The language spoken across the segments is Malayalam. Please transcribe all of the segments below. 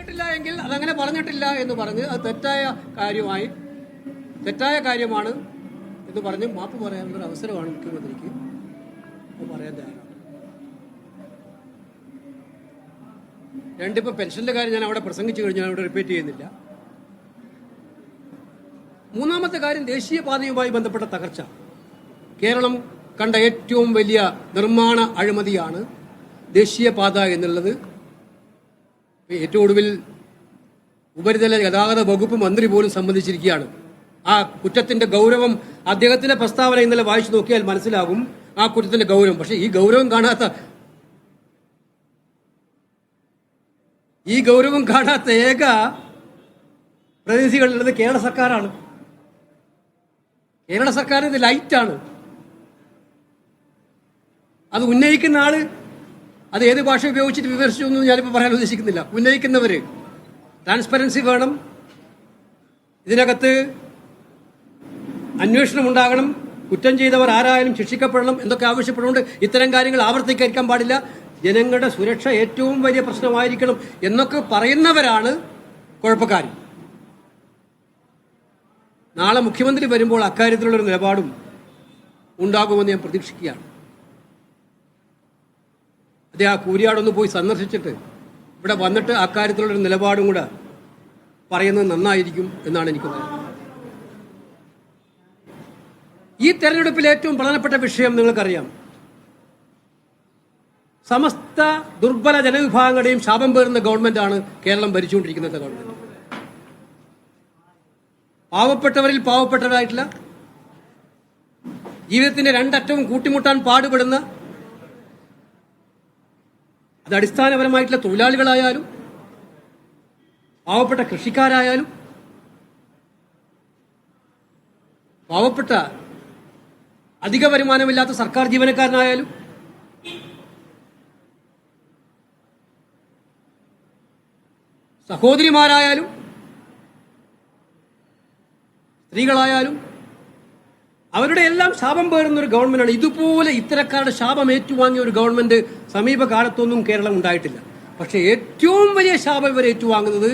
പറഞ്ഞിട്ടില്ല എങ്കിൽ അതങ്ങനെ പറഞ്ഞിട്ടില്ല എന്ന് പറഞ്ഞ് അത് തെറ്റായ കാര്യമാണ് എന്ന് പറഞ്ഞ് മാപ്പ് പറയാനുള്ളൊരു അവസരമാണ് മുഖ്യമന്ത്രിക്ക് പറയാൻ തയ്യാറാണ്. രണ്ടിപ്പോൾ പെൻഷന്റെ കാര്യം ഞാൻ അവിടെ പ്രസംഗിച്ചു കഴിഞ്ഞാൽ അവിടെ റിപ്പീറ്റ് ചെയ്യുന്നില്ല. മൂന്നാമത്തെ കാര്യം ദേശീയപാതയുമായി ബന്ധപ്പെട്ട തകർച്ച. കേരളം കണ്ട ഏറ്റവും വലിയ നിർമ്മാണ അഴിമതിയാണ് ദേശീയപാത എന്നുള്ളത്. ഏറ്റവും ഒടുവിൽ ഉപരിതല ഗതാഗത വകുപ്പ് മന്ത്രി പോലും സംബന്ധിച്ചിരിക്കുകയാണ്. ആ കുറ്റത്തിന്റെ ഗൗരവം അദ്ദേഹത്തിന്റെ പ്രസ്താവന ഇന്നലെ വായിച്ചു നോക്കിയാൽ മനസ്സിലാകും ആ കുറ്റത്തിന്റെ ഗൗരവം. പക്ഷെ ഈ ഗൗരവം കാണാത്ത ഏക പ്രതിനിധികളുള്ളത് കേരള സർക്കാരാണ്. കേരള സർക്കാർ ഇത് ലൈറ്റാണ്. അത് ഉന്നയിക്കുന്ന ആള് അത് ഏത് ഭാഷ ഉപയോഗിച്ചിട്ട് വിവരിച്ചു എന്ന് ഞാനിപ്പോൾ പറയാൻ ഉദ്ദേശിക്കുന്നില്ല. ഉന്നയിക്കുന്നവര് ട്രാൻസ്പെറൻസി വേണം, ഇതിനകത്ത് അന്വേഷണം ഉണ്ടാകണം, കുറ്റം ചെയ്തവർ ആരായാലും ശിക്ഷിക്കപ്പെടണം എന്നൊക്കെ ആവശ്യപ്പെടുന്നുണ്ട്. ഇത്തരം കാര്യങ്ങൾ ആവർത്തിക്കാൻ പാടില്ല, ജനങ്ങളുടെ സുരക്ഷ ഏറ്റവും വലിയ പ്രശ്നമായിരിക്കണം എന്നൊക്കെ പറയുന്നവരാണ് കുഴപ്പക്കാർ. നാളെ മുഖ്യമന്ത്രി വരുമ്പോൾ അക്കാര്യത്തിലുള്ളൊരു നിലപാടും ഉണ്ടാകുമെന്ന് ഞാൻ പ്രതീക്ഷിക്കുകയാണ്. അദ്ദേഹം ആ കൂരിയാടൊന്ന് പോയി സന്ദർശിച്ചിട്ട് ഇവിടെ വന്നിട്ട് അക്കാര്യത്തിലുള്ളൊരു നിലപാടും കൂടെ പറയുന്നത് നന്നായിരിക്കും എന്നാണ് എനിക്ക് തോന്നുന്നത്. ഈ തെരഞ്ഞെടുപ്പിൽ ഏറ്റവും പ്രധാനപ്പെട്ട വിഷയം നിങ്ങൾക്കറിയാം. സമസ്ത ദുർബല ജനവിഭാഗങ്ങളുടെയും ശാപം പേറുന്ന ഗവൺമെന്റാണ് കേരളം ഭരിച്ചുകൊണ്ടിരിക്കുന്നത്. ഗവൺമെന്റ് പാവപ്പെട്ടവരിൽ പാവപ്പെട്ടവരായിട്ടുള്ള, ജീവിതത്തിന്റെ രണ്ടറ്റവും കൂട്ടിമുട്ടാൻ പാടുപെടുന്ന, അത് അടിസ്ഥാനപരമായിട്ടുള്ള തൊഴിലാളികളായാലും പാവപ്പെട്ട കൃഷിക്കാരായാലും പാവപ്പെട്ട അധിക വരുമാനമില്ലാത്ത സർക്കാർ ജീവനക്കാരനായാലും സഹോദരിമാരായാലും സ്ത്രീകളായാലും അവരുടെ എല്ലാം ശാപം പേറുന്ന ഒരു ഗവൺമെന്റാണ്. ഇതുപോലെ ഇത്തരക്കാരുടെ ശാപം ഏറ്റുവാങ്ങിയ ഒരു ഗവൺമെന്റ് സമീപകാലത്തൊന്നും കേരളം ഉണ്ടായിട്ടില്ല. പക്ഷെ ഏറ്റവും വലിയ ശാപം ഇവർ ഏറ്റുവാങ്ങുന്നത്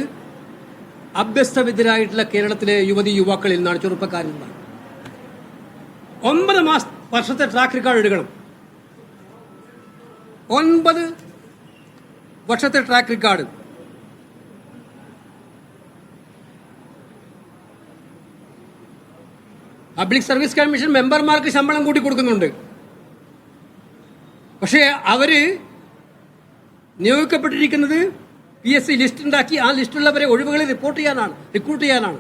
അഭ്യസ്തവിദ്യരായിട്ടുള്ള കേരളത്തിലെ യുവാക്കളിൽ നിന്നാണ്, ചെറുപ്പക്കാരിൽ നിന്നാണ്. 9 വർഷത്തെ ട്രാക്ക് റെക്കോർഡ് എടുക്കണം. 9 വർഷത്തെ track record. Public service commission മെമ്പർമാർക്ക് ശമ്പളം കൂട്ടി കൊടുക്കുന്നുണ്ട്. പക്ഷേ അവര് നിയോഗിക്കപ്പെട്ടിരിക്കുന്നത് PSC ലിസ്റ്റ് ഉണ്ടാക്കി ആ ലിസ്റ്റുള്ളവരെ ഒഴിവുകളിൽ റിക്രൂട്ട് ചെയ്യാനാണ്.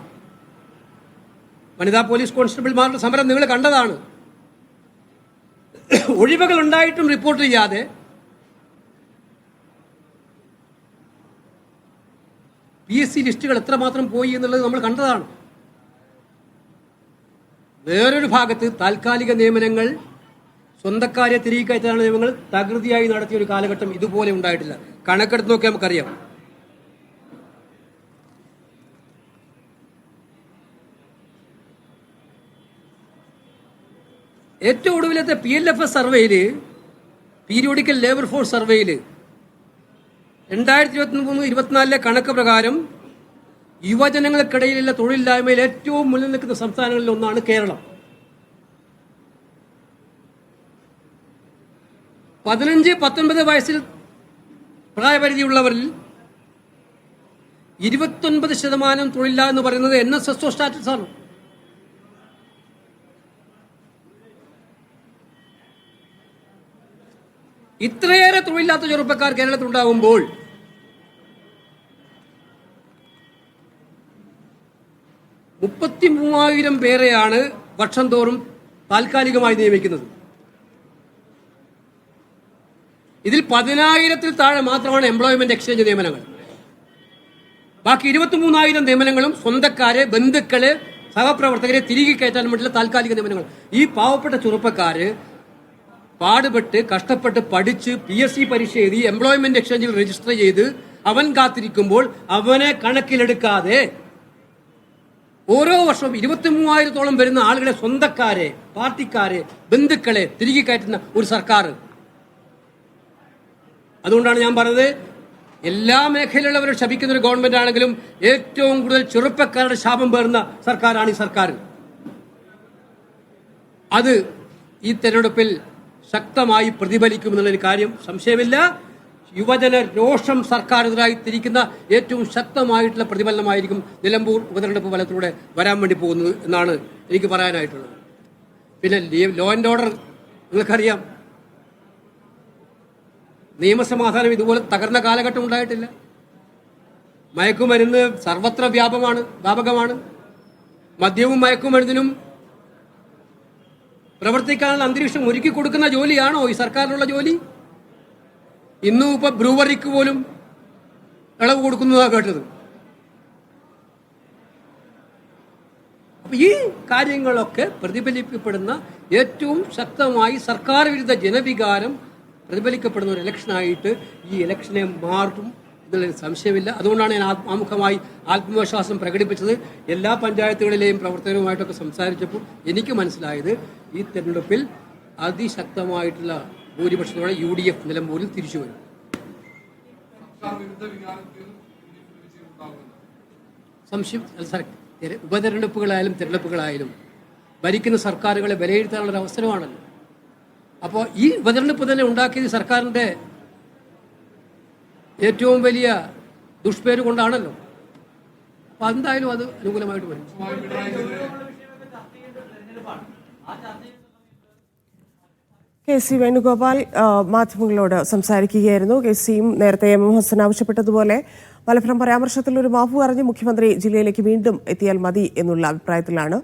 വനിതാ പോലീസ് കോൺസ്റ്റബിൾമാരുടെ സമരം നിങ്ങൾ കണ്ടതാണ്. ഒഴിവുകൾ ഉണ്ടായിട്ടും റിപ്പോർട്ട് ചെയ്യാതെ PSC ലിസ്റ്റുകൾ എത്രമാത്രം പോയി എന്നുള്ളത് നമ്മൾ കണ്ടതാണ്. വേറൊരു ഭാഗത്ത് താൽക്കാലിക നിയമനങ്ങൾ, സ്വന്തക്കാരെ തിരികെ കയറ്റാനുള്ള നിയമങ്ങൾ തകൃതിയായി നടത്തിയ ഒരു കാലഘട്ടം ഇതുപോലെ ഉണ്ടായിട്ടില്ല. കണക്കെടുത്ത് നോക്കിയാൽ നമുക്കറിയാം. ഏറ്റവും ഒടുവിലത്തെ PLFS സർവേയില്, പീരിയോഡിക്കൽ ലേബർ ഫോഴ്സ് സർവേയില് 2023-24 കണക്ക് പ്രകാരം യുവജനങ്ങൾക്കിടയിലുള്ള തൊഴിലില്ലായ്മയിൽ ഏറ്റവും മുന്നിൽ നിൽക്കുന്ന സംസ്ഥാനങ്ങളിൽ ഒന്നാണ് കേരളം. 15-19 വയസ്സിൽ പ്രായപരിധിയുള്ളവരിൽ 29% തൊഴിലില്ല എന്ന് പറയുന്നത് NSSO സ്റ്റാറ്റസ് ആണ്. ഇത്രയേറെ തൊഴിലില്ലാത്ത ചെറുപ്പക്കാർ കേരളത്തിലുണ്ടാകുമ്പോൾ $33,000 പേരെയാണ് വർഷം തോറും താൽക്കാലികമായി നിയമിക്കുന്നത്. ഇതിൽ 10,000-ൽ താഴെ മാത്രമാണ് എംപ്ലോയ്മെന്റ് എക്സ്ചേഞ്ച് നിയമനങ്ങൾ. ബാക്കി 23,000 നിയമനങ്ങളും സ്വന്തക്കാരെ, ബന്ധുക്കളെ, സഹപ്രവർത്തകരെ തിരികെ കയറ്റാൻ വേണ്ടിയുള്ള താൽക്കാലിക നിയമനങ്ങൾ. ഈ പാവപ്പെട്ട ചെറുപ്പക്കാര് പാടുപെട്ട് കഷ്ടപ്പെട്ട് പഠിച്ച് PSC പരീക്ഷ എഴുതി എംപ്ലോയ്മെന്റ് എക്സ്ചേഞ്ചിൽ രജിസ്റ്റർ ചെയ്ത് അവൻ കാത്തിരിക്കുമ്പോൾ അവനെ കണക്കിലെടുക്കാതെ ഓരോ വർഷവും 23,000-ഓളം വരുന്ന ആളുകളെ, സ്വന്തക്കാരെ, പാർട്ടിക്കാരെ, ബന്ധുക്കളെ തിരികെ കയറ്റുന്ന ഒരു സർക്കാർ. അതുകൊണ്ടാണ് ഞാൻ പറഞ്ഞത്, എല്ലാ മേഖലയിലുള്ളവരും ശപിക്കുന്ന ഒരു ഗവൺമെന്റ് ആണെങ്കിലും ഏറ്റവും കൂടുതൽ ചെറുപ്പക്കാരുടെ ശാപം പേർന്ന സർക്കാരാണ് ഈ സർക്കാർ. അത് ഈ തെരഞ്ഞെടുപ്പിൽ ശക്തമായി പ്രതിഫലിക്കുമെന്നുള്ളൊരു കാര്യം സംശയമില്ല. യുവജന രോഷം സർക്കാരിനെതിരായി തിരിക്കുന്ന ഏറ്റവും ശക്തമായിട്ടുള്ള പ്രതിഫലനമായിരിക്കും നിലമ്പൂർ ഉപതെരഞ്ഞെടുപ്പ് ഫലത്തിലൂടെ വരാൻ വേണ്ടി പോകുന്നത് എന്നാണ് എനിക്ക് പറയാനായിട്ടുള്ളത്. പിന്നെ ലോ ആൻഡ് ഓർഡർ നിങ്ങൾക്കറിയാം, നിയമസമാധാനം ഇതുപോലെ തകർന്ന കാലഘട്ടം ഉണ്ടായിട്ടില്ല. മയക്കുമരുന്ന് സർവത്ര വ്യാപകമാണ്. മദ്യവും മയക്കുമരുന്നിനും പ്രവർത്തിക്കാനുള്ള അന്തരീക്ഷം ഒരുക്കി കൊടുക്കുന്ന ജോലിയാണോ ഈ സർക്കാരിനുള്ള ജോലി? ഇന്നും ഇപ്പൊ ബ്രൂവറിക്ക് പോലും ഇളവ് കൊടുക്കുന്നതാണ് കേട്ടത്. അപ്പൊ ഈ കാര്യങ്ങളൊക്കെ പ്രതിഫലിക്കപ്പെടുന്ന ഏറ്റവും ശക്തമായി സർക്കാർ വിരുദ്ധ ജനവികാരം പ്രതിഫലിക്കപ്പെടുന്ന ഒരു ഇലക്ഷനായിട്ട് ഈ ഇലക്ഷനെ മാറും എന്നുള്ളൊരു സംശയമില്ല. അതുകൊണ്ടാണ് ഞാൻ ആമുഖമായി ആത്മവിശ്വാസം പ്രകടിപ്പിച്ചത്. എല്ലാ പഞ്ചായത്തുകളിലെയും പ്രവർത്തകരുമായിട്ടൊക്കെ സംസാരിച്ചപ്പോൾ എനിക്ക് മനസ്സിലായത് ഈ തെരഞ്ഞെടുപ്പിൽ അതിശക്തമായിട്ടുള്ള ഭൂരിപക്ഷത്തോടെ UDF നിലമ്പൂരിൽ തിരിച്ചു വരും. സംശയം ഉപതെരഞ്ഞെടുപ്പുകളായാലും തെരഞ്ഞെടുപ്പുകളായാലും ഭരിക്കുന്ന സർക്കാരുകളെ വിലയിരുത്താനുള്ള അവസരമാണല്ലോ. അപ്പോൾ ഈ ഉപതെരഞ്ഞെടുപ്പ് തന്നെ ഉണ്ടാക്കിയത് സർക്കാരിൻ്റെ ഏറ്റവും വലിയ ദുഷ്പേര് കൊണ്ടാണല്ലോ. അപ്പോൾ എന്തായാലും അത് അനുകൂലമായിട്ട് വരും. KC വേണുഗോപാൽ മാധ്യമങ്ങളോട് സംസാരിക്കുകയായിരുന്നു. KCയും നേരത്തെ MM ഹസൻ ആവശ്യപ്പെട്ടതുപോലെ മലപ്പുറം പരാമർശത്തിൽ ഒരു മാപ്പ് പറഞ്ഞ് മുഖ്യമന്ത്രി ജില്ലയിലേക്ക് വീണ്ടും എത്തിയാൽ മതി എന്നുള്ള അഭിപ്രായത്തിലാണ്.